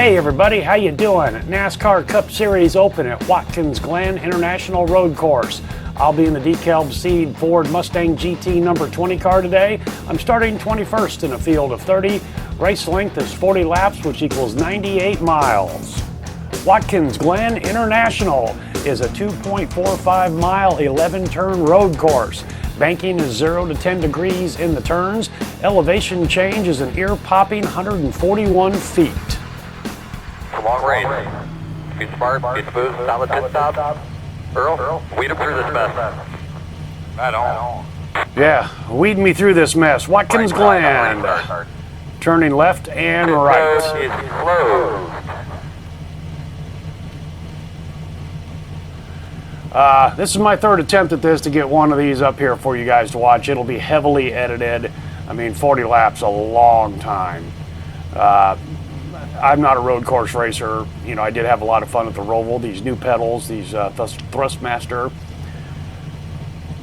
Hey everybody, how you doing? NASCAR Cup Series Open at Watkins Glen International Road Course. I'll be in the decal seed Ford Mustang GT number 20 car today. I'm starting 21st in a field of 30. Race length is 40 laps, which equals 98 miles. Watkins Glen International is a 2.45 mile, 11-turn road course. Banking is 0 to 10 degrees in the turns. Elevation change is an ear-popping 141 feet. Long range. Good spark, good boost, solid pit stop. Earl, weed him through this mess. Right on. Yeah, weed me through this mess. Watkins Glen. Turning left and right. It's closed. This is my third attempt at this to get one of these up here for you guys to watch. It'll be heavily edited. I mean, 40 laps a long time. I'm not a road course racer. You know, I did have a lot of fun at the Roval. These new pedals, these Thrustmaster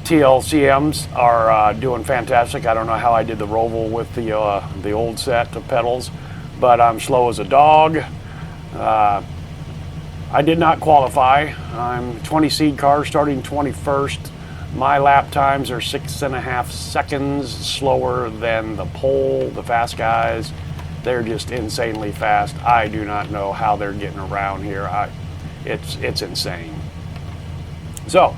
T-LCMs are doing fantastic. I don't know how I did the Roval with the old set of pedals, but I'm slow as a dog. I did not qualify. I'm 20 seed car starting 21st. My lap times are 6.5 seconds slower than the pole, the fast guys. They're just insanely fast. I do not know how they're getting around here. It's insane. So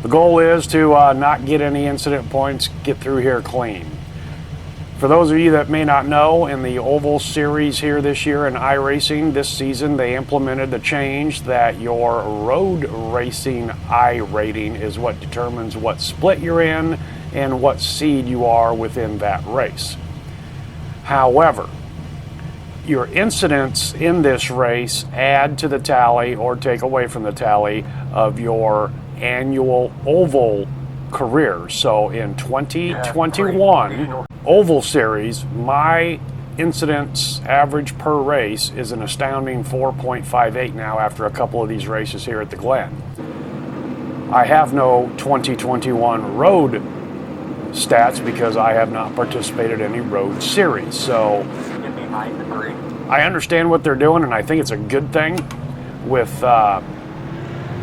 the goal is to not get any incident points, get through here clean. For those of you that may not know, in the Oval Series here this year in iRacing this season, they implemented the change that your road racing I rating is what determines what split you're in and what seed you are within that race. However, your incidents in this race add to the tally or take away from the tally of your annual oval career. So in 2021 Oval Series, my incidents average per race is an astounding 4.58 now after a couple of these races here at the Glen. I have no 2021 road stats because I have not participated in any road series. So I understand what they're doing, and I think it's a good thing with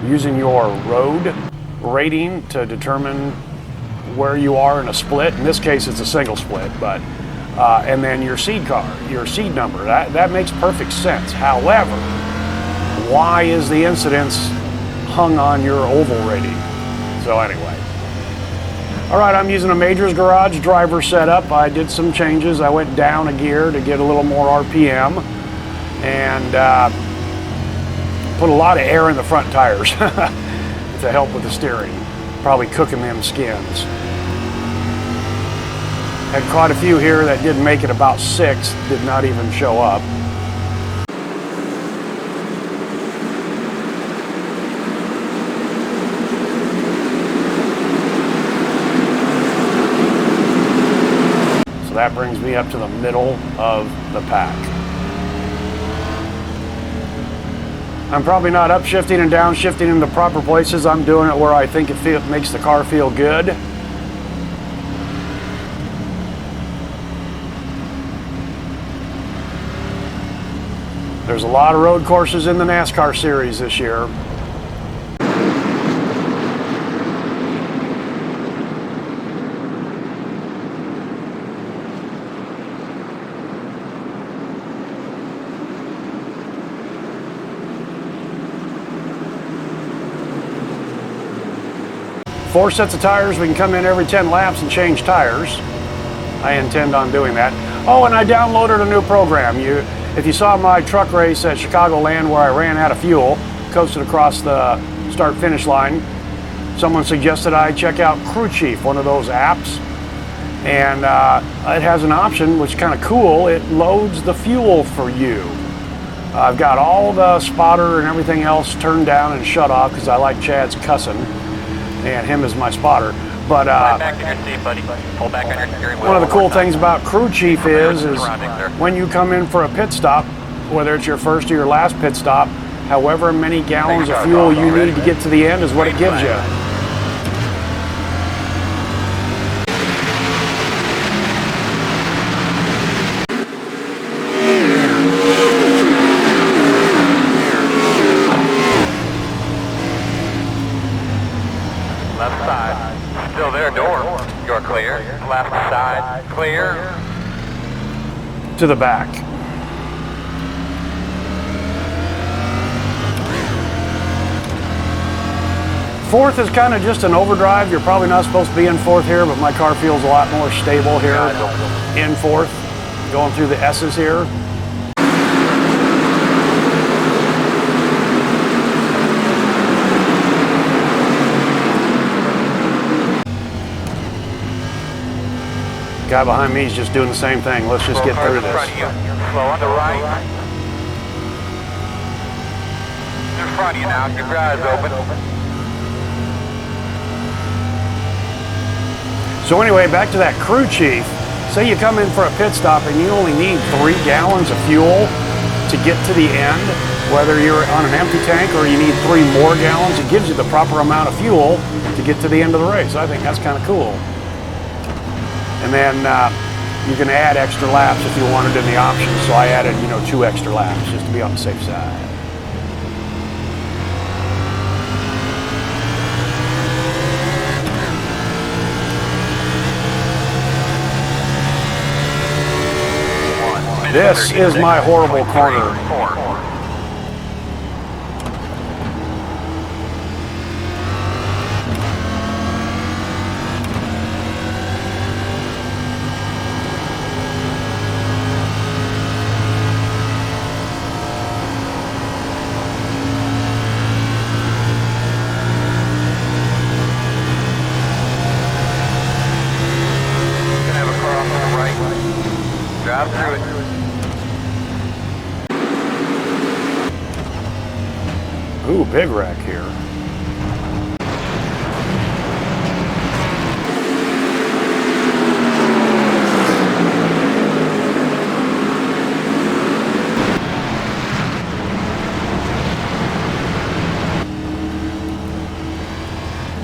using your road rating to determine where you are in a split. In this case, it's a single split, but and then your seed car, your seed number. That makes perfect sense. However, why is the incidence hung on your oval rating? So anyway. All right, I'm using a Majors Garage driver setup. I did some changes. I went down a gear to get a little more RPM and put a lot of air in the front tires to help with the steering. Probably cooking them skins. Had quite a few here that didn't make it, about 6 did not even show up. That brings me up to the middle of the pack. I'm probably not upshifting and downshifting in the proper places. I'm doing it where I think it makes the car feel good. There's a lot of road courses in the NASCAR series this year. Four sets of tires. We can come in every 10 laps and change tires. I intend on doing that. Oh, and I downloaded a new program. If you saw my truck race at Chicagoland where I ran out of fuel, coasted across the start-finish line, someone suggested I check out Crew Chief, one of those apps. And it has an option, which is kind of cool. It loads the fuel for you. I've got all the spotter and everything else turned down and shut off because I like Chad's cussing. And him is my spotter. But back in your seat, buddy. Hold back on your steering wheel. One of the cool things about Crew Chief is when you come in for a pit stop, whether it's your first or your last pit stop, however many gallons of fuel you need to get to the end is what it gives you. clear. Left side, clear. To the back. Fourth is kind of just an overdrive. You're probably not supposed to be in fourth here, but my car feels a lot more stable here in fourth, going through the S's here. Guy behind me is just doing the same thing. Let's just get through this. Slow on the right. In front of you now. Keep your eyes open. So anyway, back to that crew chief. Say you come in for a pit stop and you only need 3 gallons of fuel to get to the end, whether you're on an empty tank or you need 3 more gallons, it gives you the proper amount of fuel to get to the end of the race. I think that's kind of cool. And then you can add extra laps if you wanted in the options. So I added, 2 extra laps just to be on the safe side. This is my horrible corner. Gonna have a car off on the right. Drive through it. Ooh, big wreck here.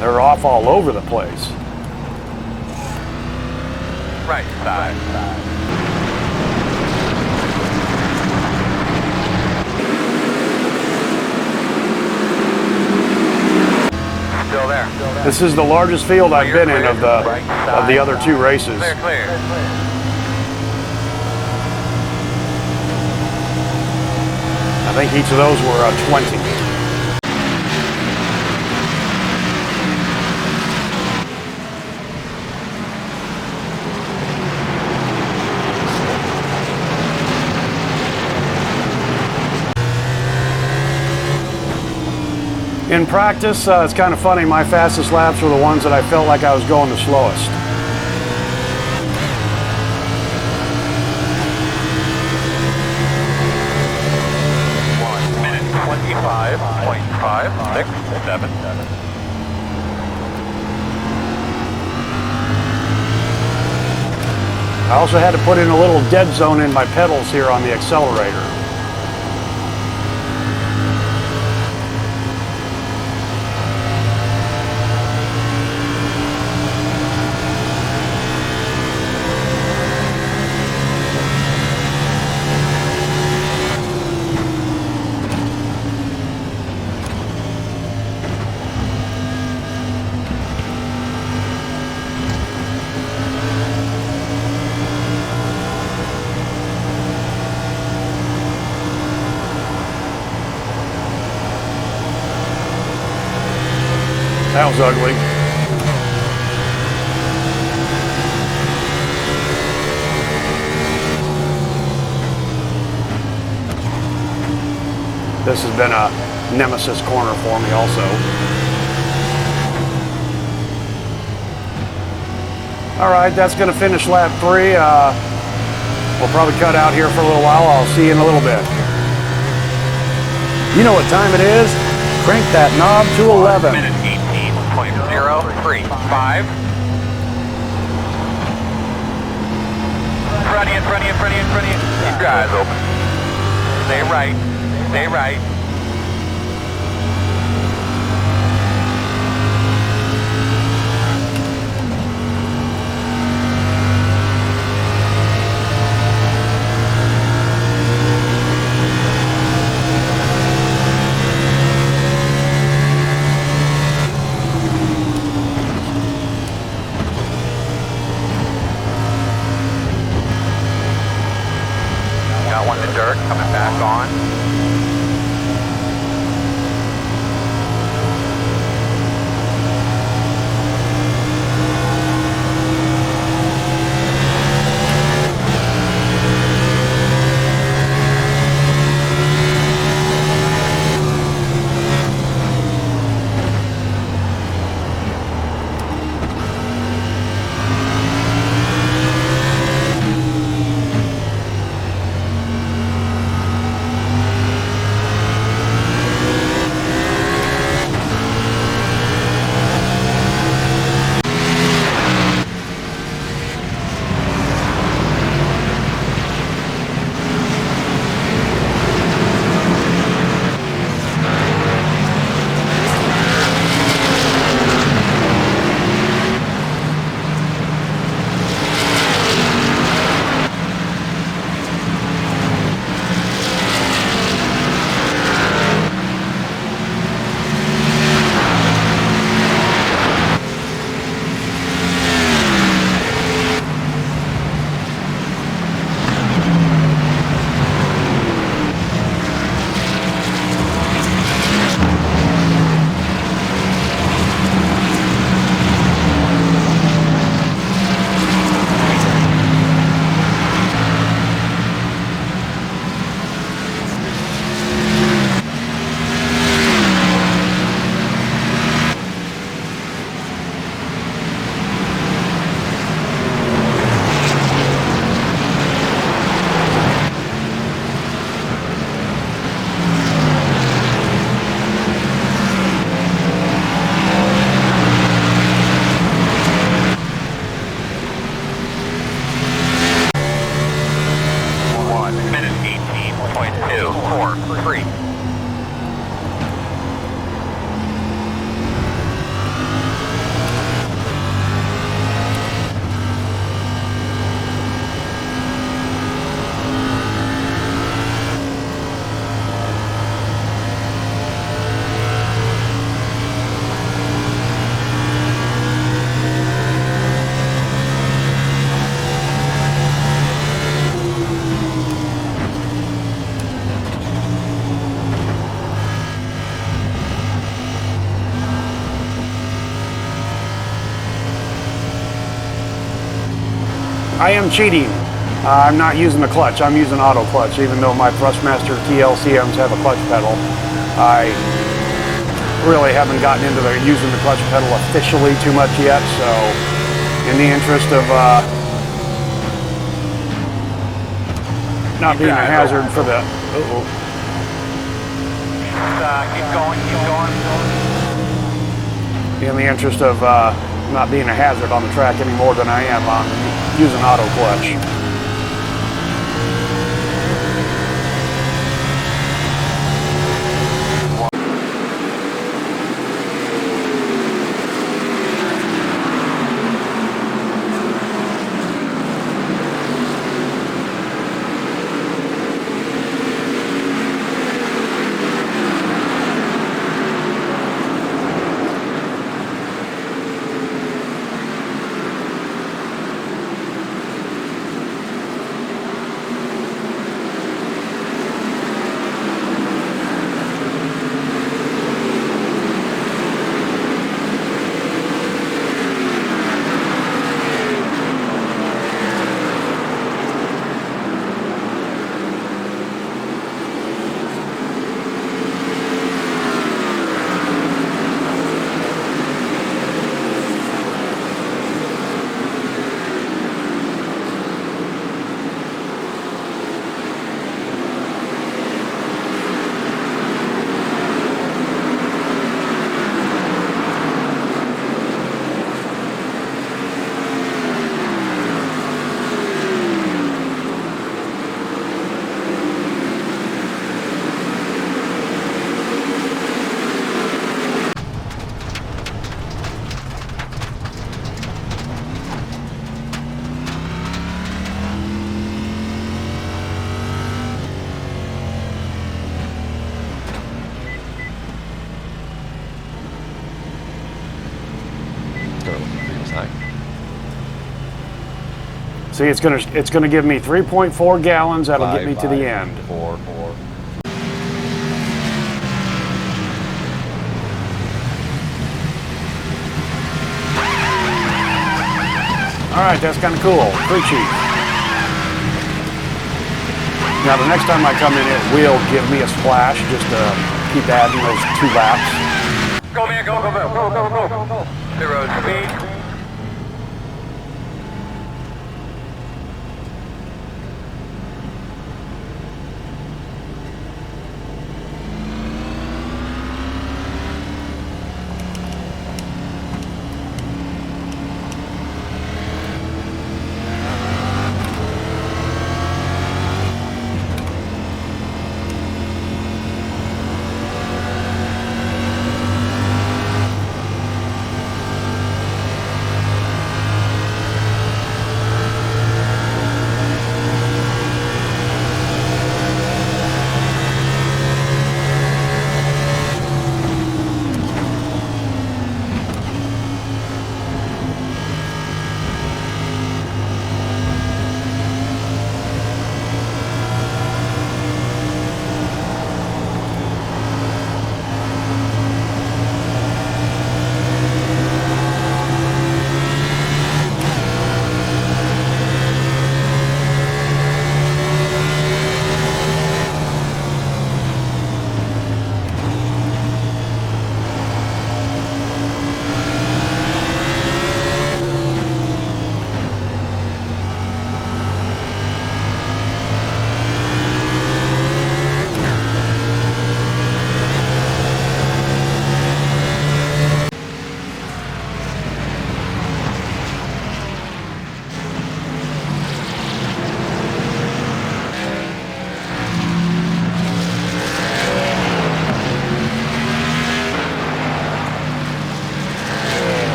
They're off all over the place. Right side. Still there. This is the largest field I've been in of the other 2 races. Clear, clear. I think each of those were 20. In practice, it's kind of funny, my fastest laps were the ones that I felt like I was going the slowest. Minute 25.567. I also had to put in a little dead zone in my pedals here on the accelerator. That was ugly. This has been a nemesis corner for me also. All right, that's going to finish lap 3. We'll probably cut out here for a little while. I'll see you in a little bit. You know what time it is? Crank that knob to 11. Minute 18.035. Front in, front in, front in, front in. Keep your eyes open. Stay right. Stay right. I am cheating. I'm not using the clutch. I'm using auto clutch, even though my Thrustmaster T-LCMs have a clutch pedal. I really haven't gotten into using the clutch pedal officially too much yet, so in the interest of not being a hazard for the... Keep going, keep going. In the interest of not being a hazard on the track any more than I am on using auto clutch. See, it's gonna give me 3.4 gallons. That'll get me to the end. 4. All right, that's kind of cool. Pretty cheap. Now, the next time I come in, it will give me a splash just to keep adding those 2 laps. Go, man, go, go, go, go, go, go, go. 0 speed.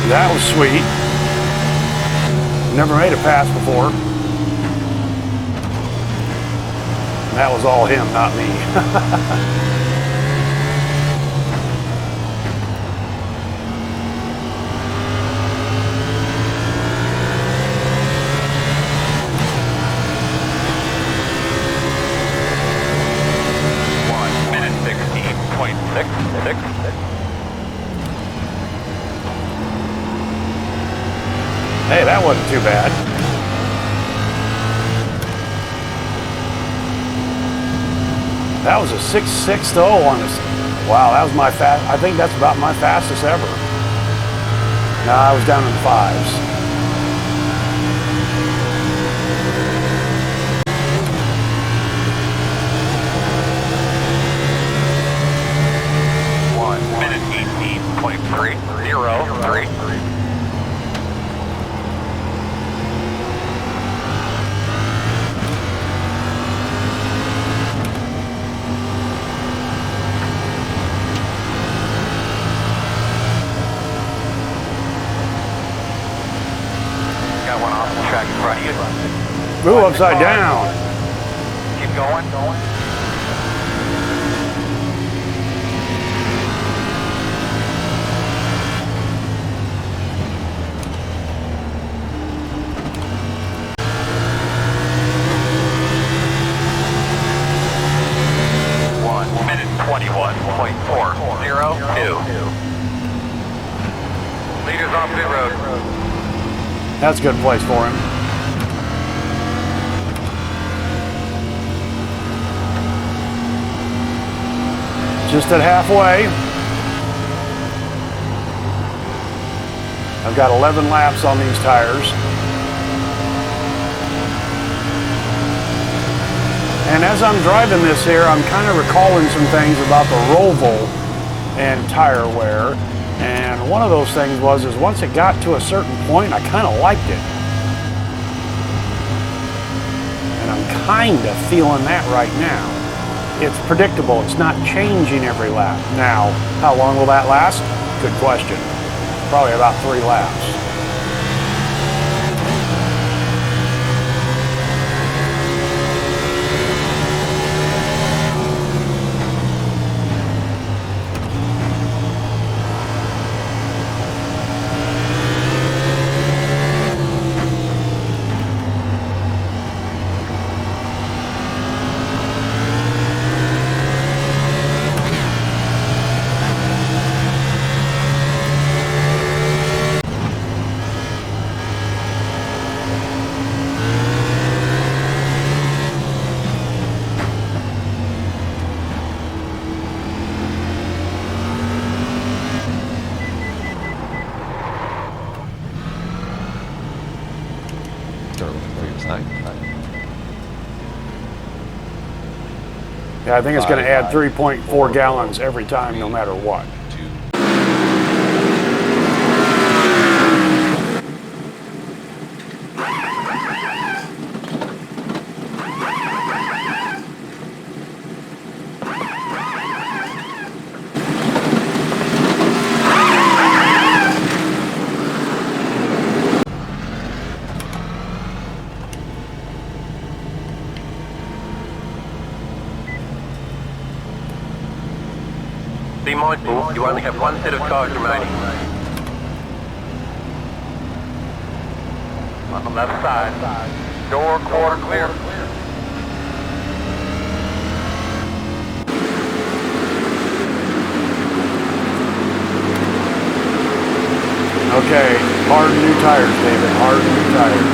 That was sweet. Never made a pass before. That was all him, not me. Hey, that wasn't too bad. That was a 6.60 on this. Wow, that was my fast. I think that's about my fastest ever. No, I was down in the 5s. Minute 18.303. Ooh, upside down. Keep going. Minute 21.402. Leaders off pit road. That's a good place for him. Just at halfway. I've got 11 laps on these tires. And as I'm driving this here, I'm kind of recalling some things about the Roval and tire wear. And one of those things was once it got to a certain point, I kind of liked it. And I'm kind of feeling that right now. It's predictable. It's not changing every lap. Now, how long will that last? Good question. Probably about 3 laps. Yeah, I think it's going to add 3.4 gallons every time, no matter what. Be mindful, you only have one set of tires remaining. On the left side. Door quarter clear. Okay, hard new tires, David, hard new tires.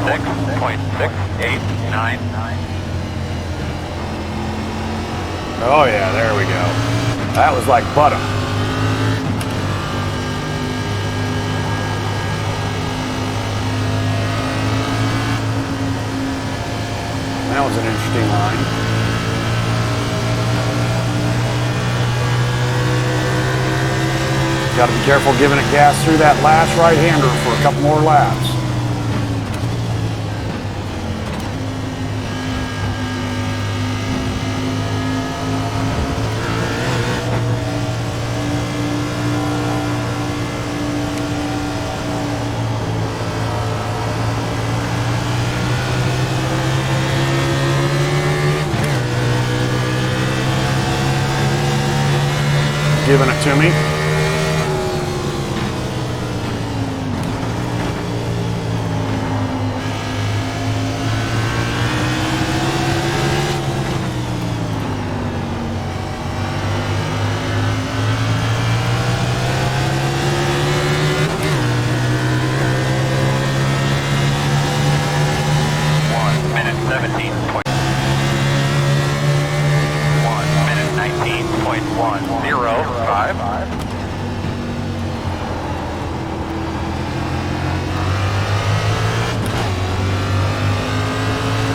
106.689. Oh yeah, there we go. That was like butter. That was an interesting line. Got to be careful giving it gas through that last right-hander for a couple more laps. Giving it to me.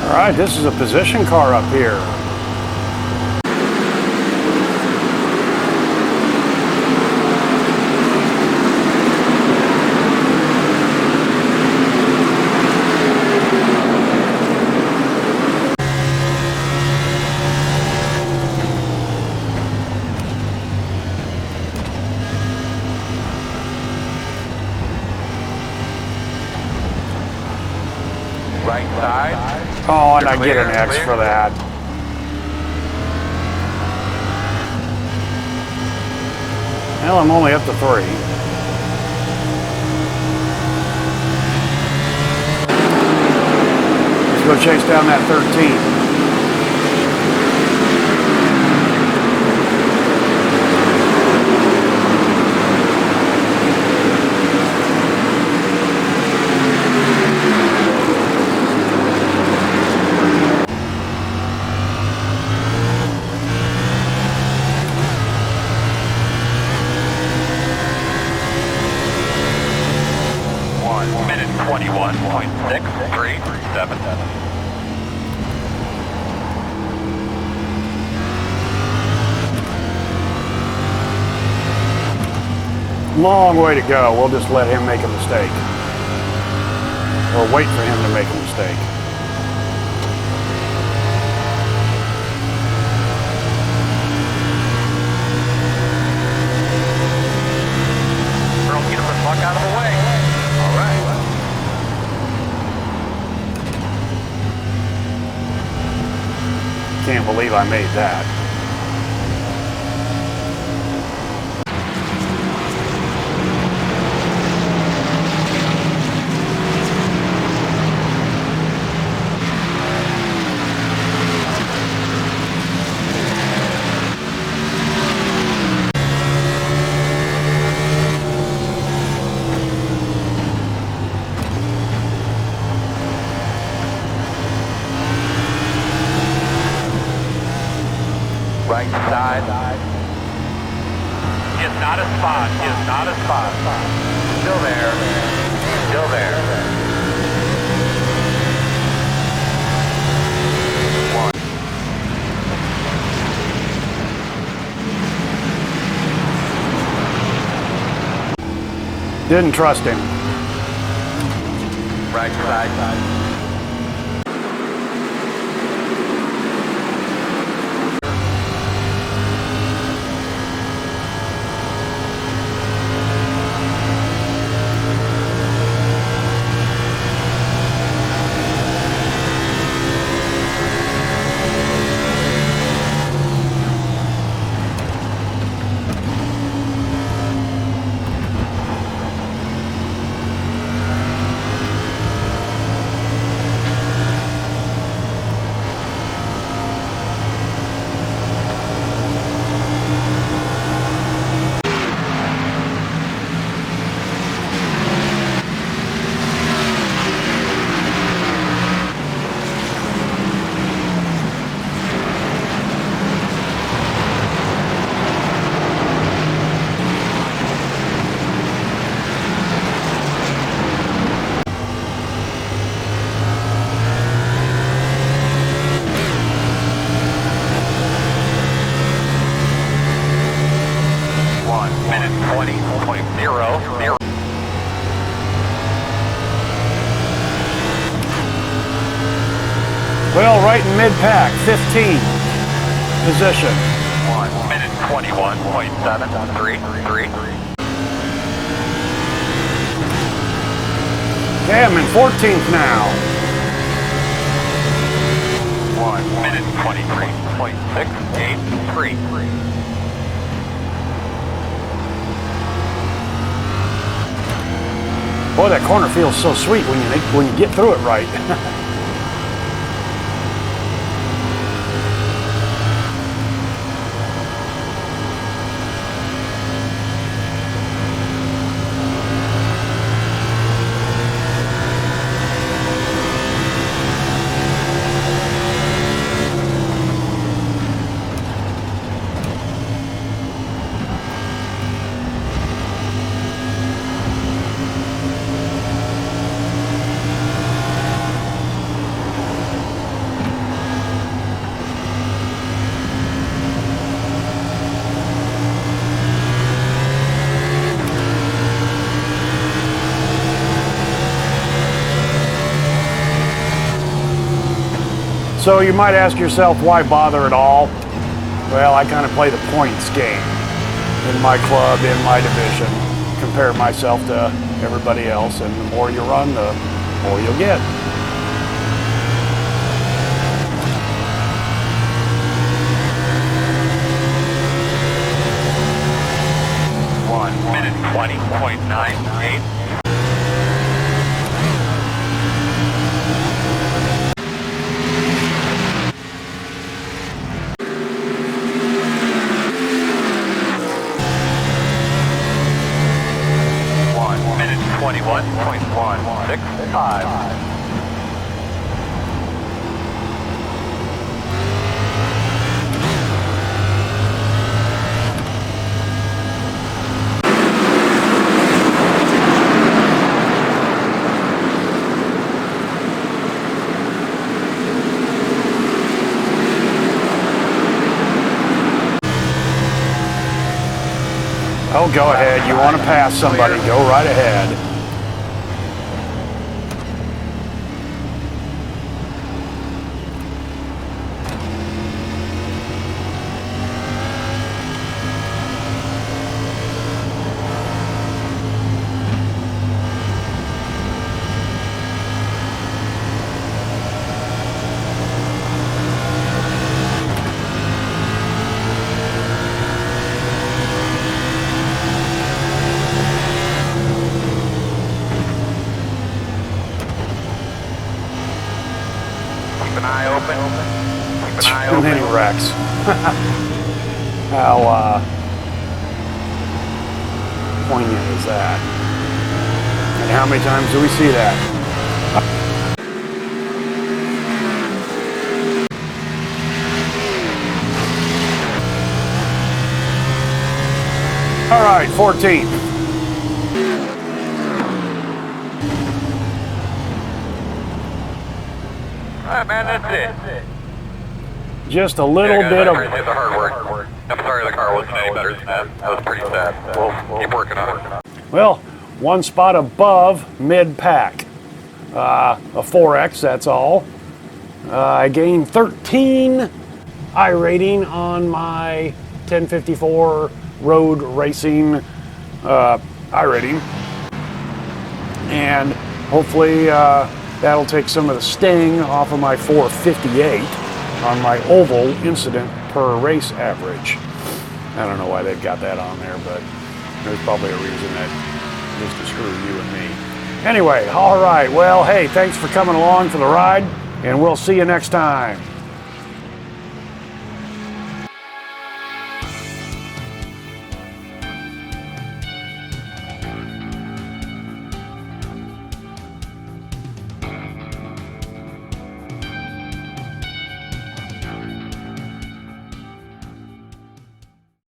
All right, this is a position car up here. Right side. Oh, and I get an X for that. Well, I'm only up to 3. Let's go chase down that 13. Long way to go. We'll just let him make a mistake. Or wait for him to make a mistake. Earl, get the fuck out of the way. All right. Can't believe I made that. Right side. Is not a spot. Is not a spot. Still there. Still there. 1. Didn't trust him. Right side. 0. Well, right in mid-pack, 15 position. 1 minute 21.733. Okay, I'm in 14th now. 1 minute 23.683. Boy, that corner feels so sweet when you get through it right. So you might ask yourself, why bother at all? Well, I kind of play the points game in my club, in my division, compare myself to everybody else, and the more you run, the more you'll get. One minute 20.98. Minute 21.165. Oh, go ahead. You want to pass somebody, go right ahead. Keep an eye open. Keep an eye Too many open. wrecks. How poignant is that? And how many times do we see that? All right, 14th. All right, man, that's it. Just a little bit of... Appreciate the hard work. I'm sorry the car wasn't any better than that. That was pretty sad. We'll keep working on it. Well, one spot above mid-pack. A 4X, that's all. I gained 13 iRating on my 1054 road racing iRating. And hopefully that'll take some of the sting off of my 458 on my oval incident per race average. I don't know why they've got that on there, but there's probably a reason that just to screw you and me. Anyway, all right, well, hey, thanks for coming along for the ride, and we'll see you next time.